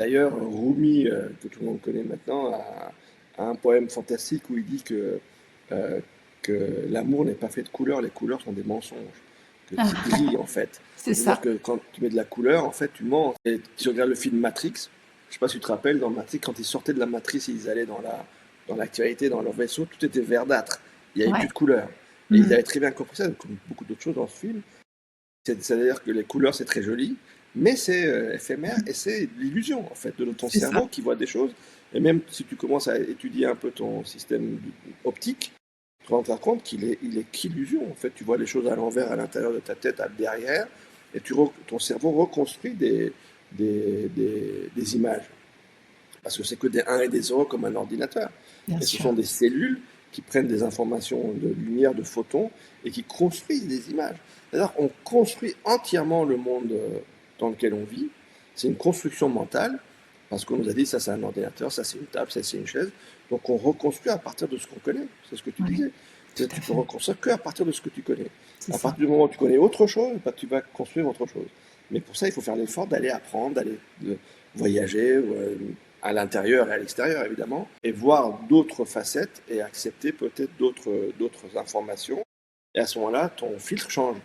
D'ailleurs, Rumi, que tout le monde connaît maintenant, a un poème fantastique où il dit euh, que l'amour n'est pas fait de couleurs, les couleurs sont des mensonges, que tu brilles en fait. C'est C'est-à-dire ça. que quand tu mets de la couleur, en fait, tu mens. Et si tu regardes le film Matrix, je sais pas si tu te rappelles, dans Matrix, quand ils sortaient de la matrice, ils allaient dans l'actualité, dans leur vaisseau, tout était verdâtre. Il n'y avait plus Ouais. de couleurs. Et ils Mhm. avaient très bien compris ça, comme beaucoup d'autres choses dans ce film. C'est-à-dire que les couleurs, c'est très joli, mais c'est éphémère et c'est l'illusion, en fait, de ton C'est ça. cerveau qui voit des choses. Et même si tu commences à étudier un peu ton système optique, tu vas te rendre compte il est qu'illusion. En fait, tu vois les choses à l'envers, à l'intérieur de ta tête, à derrière, et ton cerveau reconstruit des images. Parce que c'est que des 1 et des 0 comme un ordinateur. Bien Et ce sûr. sont des cellules qui prennent des informations de lumière, de photons, et qui construisent des images. C'est-à-dire qu'on construit entièrement le monde dans lequel on vit. C'est une construction mentale, parce qu'on nous a dit ça c'est un ordinateur, ça c'est une table, ça c'est une chaise. Donc on reconstruit à partir de ce qu'on connaît. C'est ce que tu Oui, disais. tout à Tu peux fait. reconstruire qu'à partir de ce que tu connais. C'est À ça. partir du moment où tu connais autre chose, bah, tu vas construire autre chose. Mais pour ça, il faut faire l'effort d'aller apprendre, d'aller voyager, à l'intérieur et à l'extérieur évidemment, et voir d'autres facettes et accepter peut-être d'autres informations. Et à ce moment-là, ton filtre change.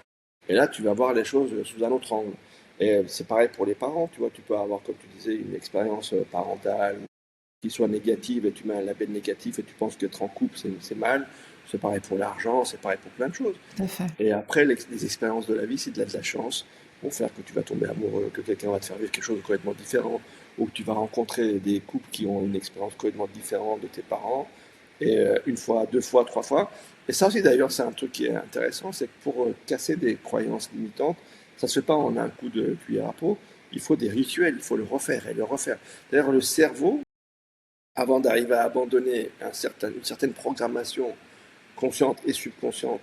Et là, tu vas voir les choses sous un autre angle. Et c'est pareil pour les parents, tu vois, tu peux avoir, comme tu disais, une expérience parentale qui soit négative et tu mets un label négatif et tu penses qu'être en couple, c'est mal. C'est pareil pour l'argent, c'est pareil pour plein de choses. Tout à fait. Et après, les expériences de la vie, c'est de la chance. Vont faire que tu vas tomber amoureux, que quelqu'un va te faire vivre quelque chose de complètement différent, ou que tu vas rencontrer des couples qui ont une expérience complètement différente de tes parents, et une fois, deux fois, trois fois. Et ça aussi, d'ailleurs, c'est un truc qui est intéressant, c'est que pour casser des croyances limitantes, ça se fait pas en un coup de cuillère à peau. Il faut des rituels, il faut le refaire et le refaire. D'ailleurs, le cerveau, avant d'arriver à abandonner une certaine programmation consciente et subconsciente,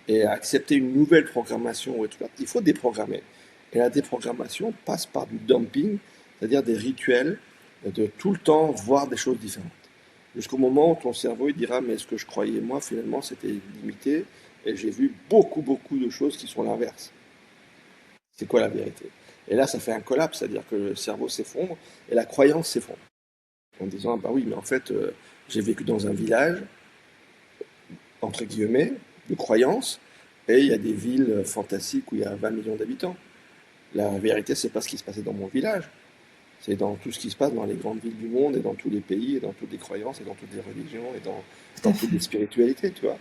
et à accepter une nouvelle programmation, et tout ça, il faut déprogrammer. Et la déprogrammation passe par du dumping, c'est-à-dire des rituels de tout le temps voir des choses différentes. Jusqu'au moment où ton cerveau il dira, mais ce que je croyais moi, finalement, c'était limité, et j'ai vu beaucoup, beaucoup de choses qui sont l'inverse. C'est quoi la vérité? Et là, ça fait un collapse, c'est-à-dire que le cerveau s'effondre et la croyance s'effondre. En disant, ah bah oui, mais en fait, j'ai vécu dans un village, entre guillemets, de croyances, et il y a des villes fantastiques où il y a 20 millions d'habitants. La vérité, c'est pas ce qui se passait dans mon village, c'est dans tout ce qui se passe dans les grandes villes du monde, et dans tous les pays, et dans toutes les croyances, et dans toutes les religions, et Tout dans à toutes fait. les spiritualités, tu vois.